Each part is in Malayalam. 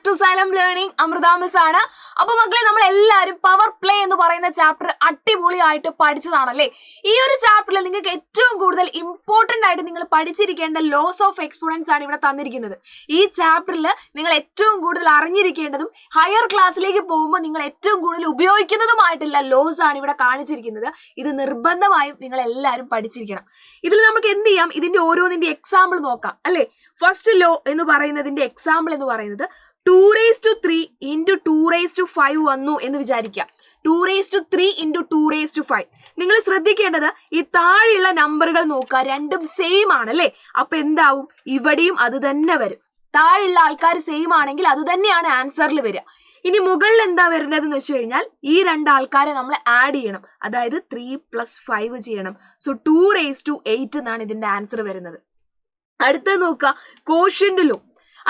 To Xylem learning. Amritha miss ആണ്. അപ്പൊ മക്കളെ, നമ്മൾ എല്ലാവരും പവർ പ്ലേ എന്ന് പറയുന്ന ചാപ്റ്റർ അടിപൊളിയായിട്ട് പഠിച്ചതാണല്ലേ. ഈ ഒരു ചാപ്റ്ററിൽ നിങ്ങൾക്ക് ഏറ്റവും കൂടുതൽ ഇമ്പോർട്ടന്റ് ആയിട്ട് നിങ്ങൾ പഠിച്ചിരിക്കേണ്ട ലോസ് ഓഫ് എക്സ്പോണൻസ് ആണ് ഇവിടെ തന്നിരിക്കുന്നത്. ഈ ചാപ്റ്ററിൽ നിങ്ങൾ ഏറ്റവും കൂടുതൽ അറിഞ്ഞിരിക്കേണ്ടതും ഹയർ ക്ലാസ്സിലേക്ക് പോകുമ്പോൾ നിങ്ങൾ ഏറ്റവും കൂടുതൽ ഉപയോഗിക്കുന്നതുമായിട്ടുള്ള ലോസ് ആണ് ഇവിടെ കാണിച്ചിരിക്കുന്നത്. ഇത് നിർബന്ധമായും നിങ്ങൾ എല്ലാവരും പഠിച്ചിരിക്കണം. ഇതിൽ നമുക്ക് എന്ത് ചെയ്യാം, ഇതിന്റെ ഓരോന്നിന്റെ എക്സാമ്പിൾ നോക്കാം അല്ലെ. ഫസ്റ്റ് ലോ എന്ന് പറയുന്നതിന്റെ എക്സാമ്പിൾ എന്ന് പറയുന്നത് 2⁵ into 2⁵ വന്നു എന്ന് വിചാരിക്കാം. 2⁵ into 2⁵. നിങ്ങൾ ശ്രദ്ധിക്കേണ്ടത് ഈ താഴെയുള്ള നമ്പറുകൾ നോക്കുക, രണ്ടും സെയിം ആണ് അല്ലെ. അപ്പൊ എന്താവും, ഇവിടെയും അത് തന്നെ വരും. താഴെയുള്ള ആൾക്കാർ സെയിം ആണെങ്കിൽ അത് തന്നെയാണ് ആൻസറിൽ വരിക. ഇനി മുകളിൽ എന്താ വരുന്നത് എന്ന് വെച്ച് കഴിഞ്ഞാൽ ഈ രണ്ട് ആൾക്കാരെ നമ്മൾ ആഡ് ചെയ്യണം, അതായത് 3 + 5 ചെയ്യണം. സോ 2⁵8 എന്നാണ് ഇതിന്റെ ആൻസർ വരുന്നത്. അടുത്തത് നോക്കുക, കോഷ്യന്റ് ലോ.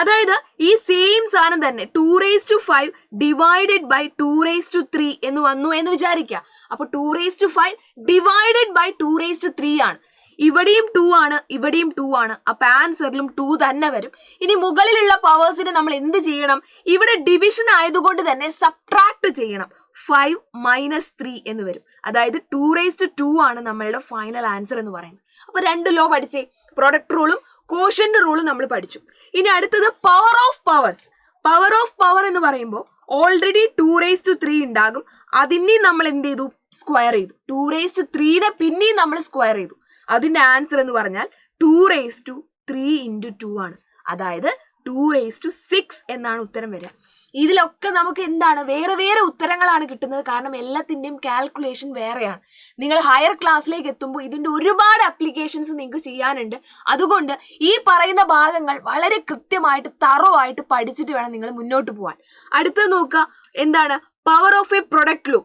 അതായത് ഈ സെയിം സാധനം തന്നെ 2⁵5 ഡിവൈഡഡ് ബൈ 2⁵3 എന്ന് വന്നു എന്ന് വിചാരിക്കുക. അപ്പൊ 2⁵5 ഡിവൈഡഡ് ബൈ 2⁵3 ആണ്. ഇവിടെയും 2 ആണ്, ഇവിടെയും 2 ആണ്. അപ്പൊ ആൻസറിലും 2 തന്നെ വരും. ഇനി മുകളിലുള്ള പവേഴ്സിനെ നമ്മൾ എന്ത് ചെയ്യണം, ഇവിടെ ഡിവിഷൻ ആയതുകൊണ്ട് തന്നെ സബ്ട്രാക്ട് ചെയ്യണം. 5 - 3 എന്ന് വരും. അതായത് 2⁵2 ആണ് നമ്മളുടെ ഫൈനൽ ആൻസർ എന്ന് പറയുന്നത്. അപ്പൊ രണ്ട് ലോ പഠിച്ചേ, പ്രൊഡക്റ്റ് റൂളും കോഷ്യന്റ് റൂളും നമ്മൾ പഠിച്ചു. ഇനി അടുത്തത് power of powers. Power of power എന്ന് പറയുമ്പോൾ ഓൾറെഡി 2⁵3 ഉണ്ടാകും. അതിനെയും നമ്മൾ എന്ത് ചെയ്തു, സ്ക്വയർ ചെയ്തു. 2⁵3നെ പിന്നെയും നമ്മൾ സ്ക്വയർ ചെയ്തു. അതിന്റെ ആൻസർ എന്ന് പറഞ്ഞാൽ 2⁵3 × 2 ആണ്. അതായത് 2�6 എന്നാണ് ഉത്തരം വരിക. ഇതിലൊക്കെ നമുക്ക് എന്താണ്, വേറെ വേറെ ഉത്തരങ്ങളാണ് കിട്ടുന്നത്. കാരണം എല്ലാത്തിൻ്റെയും കാൽക്കുലേഷൻ വേറെയാണ്. നിങ്ങൾ ഹയർ ക്ലാസ്സിലേക്ക് എത്തുമ്പോൾ ഇതിന്റെ ഒരുപാട് ആപ്ലിക്കേഷൻസ് നിങ്ങൾക്ക് ചെയ്യാനുണ്ട്. അതുകൊണ്ട് ഈ പറയുന്ന ഭാഗങ്ങൾ വളരെ കൃത്യമായിട്ട് തറവായിട്ട് പഠിച്ചിട്ട് വേണം നിങ്ങൾ മുന്നോട്ട് പോകാൻ. അടുത്തത് നോക്കുക, എന്താണ് power of a product law.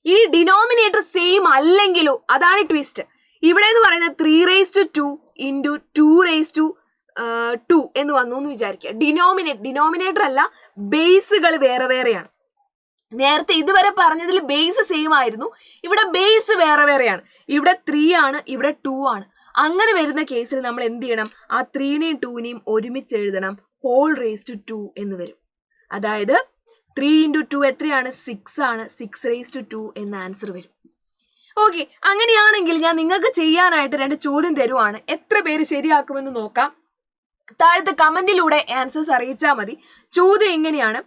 ഈ ഡിനോമിനേറ്റർ സെയിം അല്ലെങ്കിലോ അതാണ് ട്വിസ്റ്റ്. ഇവിടെ എന്ന് പറയുന്നത് 3⁵2 × 2⁵2 എന്ന് വന്നു എന്ന് വിചാരിക്കുക. ഡിനോമിനേറ്റർ അല്ല, ബേസുകൾ വേറെ വേറെയാണ്. നേരത്തെ ഇതുവരെ പറഞ്ഞതിൽ ബേസ് സെയിം ആയിരുന്നു, ഇവിടെ ബേസ് വേറെ വേറെയാണ്. ഇവിടെ 3 ആണ്, ഇവിടെ 2 ആണ്. അങ്ങനെ വരുന്ന കേസിൽ നമ്മൾ എന്ത് ചെയ്യണം, ആ 3നെയും 2നെയും ഒരുമിച്ച് എഴുതണം. whole⁻² എന്ന് വരും. അതായത് 3 × 2 എത്രയാണ്, 6 ആണ്. 6⁻2 എന്ന ആൻസർ വരും. ഓക്കെ, അങ്ങനെയാണെങ്കിൽ ഞാൻ നിങ്ങൾക്ക് ചെയ്യാനായിട്ട് 2 ചോദ്യം തരുവാണ്. എത്ര പേര് ശരിയാക്കുമെന്ന് നോക്കാം. താഴത്തെ കമന്റിലൂടെ ആൻസേഴ്സ് അറിയിച്ചാൽ മതി. ചോദ്യം എങ്ങനെയാണ്,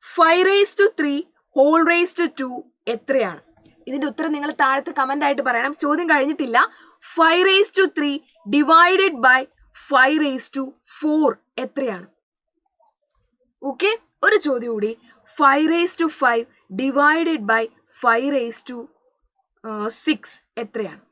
5⁵3 whole⁻² എത്രയാണ്? ഇതിന്റെ ഉത്തരം നിങ്ങൾ താഴത്തെ കമന്റ് ആയിട്ട് പറയണം. ചോദ്യം കഴിഞ്ഞിട്ടില്ല. 5⁵3 ഡിവൈഡഡ് ബൈ 5⁴ എത്രയാണ്? ഓക്കെ, ഒരു ചോദ്യം കൂടി, 5⁵5 ഡിവൈഡഡ് ബൈ 5�6 എത്രയാണ്?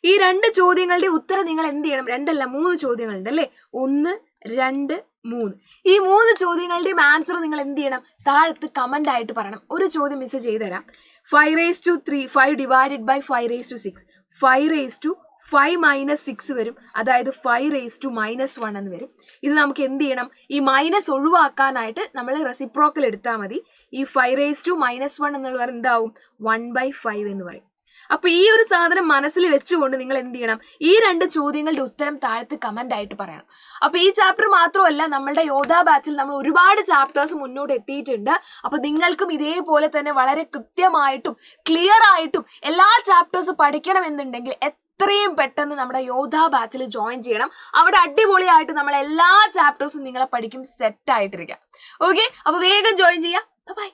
ഈ 2 ചോദ്യങ്ങളുടെ ഉത്തരം നിങ്ങൾ എന്ത് ചെയ്യണം, 2 അല്ല 3 ചോദ്യങ്ങളുണ്ട് അല്ലേ. 1, 2, 3. ഈ 3 ചോദ്യങ്ങളുടെയും ആൻസർ നിങ്ങൾ എന്ത് ചെയ്യണം, താഴത്ത് കമന്റ് ആയിട്ട് പറയണം. ഒരു ചോദ്യം മിസ് ചെയ്ത് തരാം. 5⁵3 5 ഡിവൈഡഡ് ബൈ 5�6. 5⁵5 - 6 വരും. അതായത് 5⁻⁻1 എന്ന് വരും. ഇത് നമുക്ക് എന്ത് ചെയ്യണം, ഈ മൈനസ് ഒഴിവാക്കാനായിട്ട് നമ്മൾ റെസിപ്രോക്കൽ എടുത്താൽ മതി. ഈ 5⁻⁻1 എന്നുള്ളത് എന്താവും, 1/5 എന്ന് പറയും. അപ്പൊ ഈ ഒരു സാധനം മനസ്സിൽ വെച്ചുകൊണ്ട് നിങ്ങൾ എന്ത് ചെയ്യണം, ഈ 2 ചോദ്യങ്ങളുടെ ഉത്തരം താഴത്ത് കമന്റ് ആയിട്ട് പറയണം. അപ്പൊ ഈ ചാപ്റ്റർ മാത്രമല്ല, നമ്മളുടെ യോധ ബാച്ചിൽ നമ്മൾ ഒരുപാട് ചാപ്റ്റേഴ്സ് മുന്നോട്ട് എത്തിയിട്ടുണ്ട്. അപ്പൊ നിങ്ങൾക്കും ഇതേപോലെ തന്നെ വളരെ കൃത്യമായിട്ടും ക്ലിയർ ആയിട്ടും എല്ലാ ചാപ്റ്റേഴ്സ് പഠിക്കണമെന്നുണ്ടെങ്കിൽ എത്രയും പെട്ടെന്ന് നമ്മുടെ യോധ ബാച്ചിൽ ജോയിൻ ചെയ്യണം. അവിടെ അടിപൊളിയായിട്ട് നമ്മൾ എല്ലാ ചാപ്റ്റേഴ്സും നിങ്ങളെ പഠിക്കും, സെറ്റ് ആയിട്ടിരിക്കാം. ഓക്കെ, അപ്പൊ വേഗം ജോയിൻ ചെയ്യാം. ബൈ.